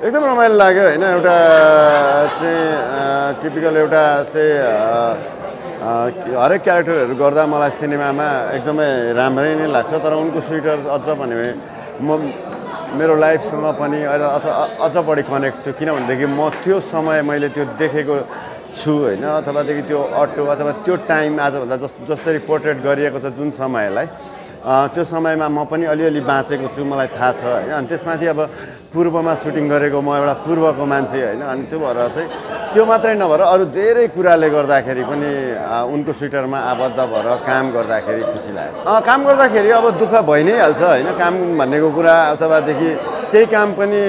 एकदम रमाइलो लाग्यो होइन। एउटा चाहिँ टिपिकल एउटा चाहिँ हरेक क्यारेक्टरहरू गर्दा मलाई सिनेमामा एकदमै राम्रै नै लाग्छ। तर उनको स्विटर अझ भने मेरो लाइफसँग पनि अझ बढी कनेक्ट छु, किनभनेदेखि म त्यो समय मैले त्यो देखेको छु होइन, अथवादेखि त्यो अटो अथवा त्यो टाइम आजभन्दा जसरी पोर्ट्रेट गरिएको छ जुन समयलाई, त्यो समयमा म पनि अलिअलि बाँचेको छु, मलाई थाहा छ होइन। अनि त्यसमाथि अब पूर्वमा सुटिङ गरेको म एउटा पूर्वको मान्छे होइन। अनि त्यो भएर चाहिँ त्यो मात्रै नभएर अरू धेरै कुराले गर्दाखेरि पनि उनको स्विटरमा आबद्ध भएर काम गर्दाखेरि खुसी लाग्छ। काम गर्दाखेरि अब दुःख भइ नै हाल्छ होइन। काम भन्नेको कुरा अथवादेखि केही काम पनि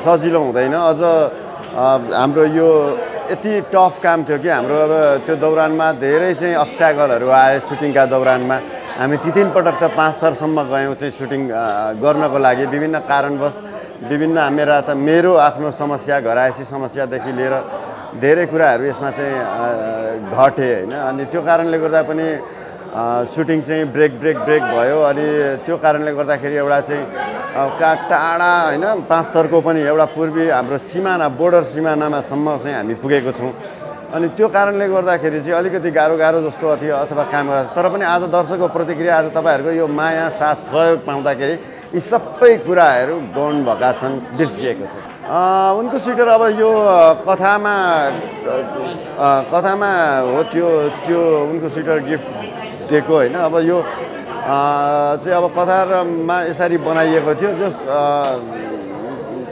सजिलो हुँदैन। अझ हाम्रो यो यति टफ काम थियो कि हाम्रो अब त्यो दौरानमा धेरै चाहिँ अब्स्ट्याकलहरू आए। सुटिङका दौरानमा हामी 3 पटक त 5 थरसम्म गयौँ चाहिँ सुटिङ गर्नको लागि। विभिन्न कारणवश विभिन्न मेरो आफ्नो समस्या, घरायसी समस्यादेखि लिएर धेरै कुराहरू यसमा चाहिँ घटे होइन। अनि त्यो कारणले गर्दा पनि सुटिङ चाहिँ ब्रेक भयो। अनि त्यो कारणले गर्दाखेरि एउटा चाहिँ टाढा होइन 5 थरको पनि एउटा पूर्वी हाम्रो सिमाना, बोर्डर सिमानामासम्म चाहिँ हामी पुगेको छौँ। अनि त्यो कारणले गर्दाखेरि चाहिँ अलिकति गाह्रो जस्तो थियो अथवा काम गर्दा। तर पनि आज दर्शकको प्रतिक्रिया, आज तपाईँहरूको यो माया, साथ, सहयोग पाउँदाखेरि यी सबै कुराहरू गौण भएका छन्, बिर्सिएको छ। उनको स्विटर अब यो कथामा हो त्यो उनको स्विटर गिफ्ट दिएको होइन। अब यो चाहिँ अब कथामा यसरी बनाइएको थियो।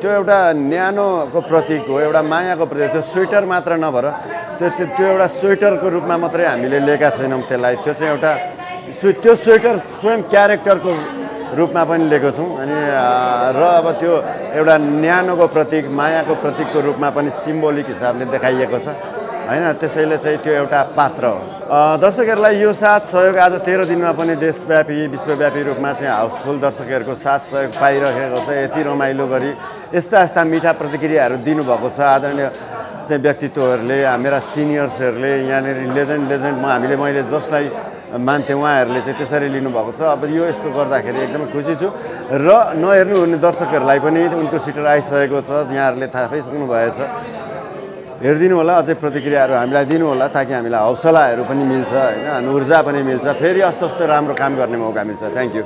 त्यो एउटा न्यानोको प्रतीक हो, एउटा मायाको प्रतीक। त्यो स्वेटर मात्र नभएर त्यो एउटा स्वेटरको रूपमा मात्रै हामीले लिएका छैनौँ त्यसलाई। त्यो चाहिँ एउटा त्यो स्वेटर स्वयं क्यारेक्टरको रूपमा पनि लिएको छौँ। अनि र अब त्यो एउटा न्यानोको प्रतीक, मायाको प्रतीकको रूपमा पनि सिम्बोलिक हिसाबले देखाइएको छ होइन। त्यसैले चाहिँ त्यो एउटा पात्र हो। दर्शकहरूलाई यो साथ सहयोग आज 13 दिनमा पनि देशव्यापी विश्वव्यापी रूपमा चाहिँ हाउसफुल दर्शकहरूको साथ सहयोग पाइरहेको छ। यति रमाइलो गरी यस्ता प्रतिक्रियाहरू दिनुभएको छ आदरणीय चाहिँ व्यक्तित्वहरूले, मेरा सिनियर्सहरूले, यहाँनिर मैले जसलाई मान्थेँ उहाँहरूले चाहिँ त्यसरी लिनुभएको छ। अब यो यस्तो गर्दाखेरि एकदमै खुसी छु। र नहेर्नु हुने दर्शकहरूलाई पनि उनको स्विटर आइसकेको छ, यहाँहरूले थाहा पाइसक्नु भएछ। हेरिदिनु होला, अझै प्रतिक्रियाहरू हामीलाई दिनु होला, ताकि हामीलाई हौसलाहरू पनि मिल्छ होइन, ऊर्जा पनि मिल्छ, फेरि यस्तो राम्रो काम गर्ने मौका मिल्छ। Thank you.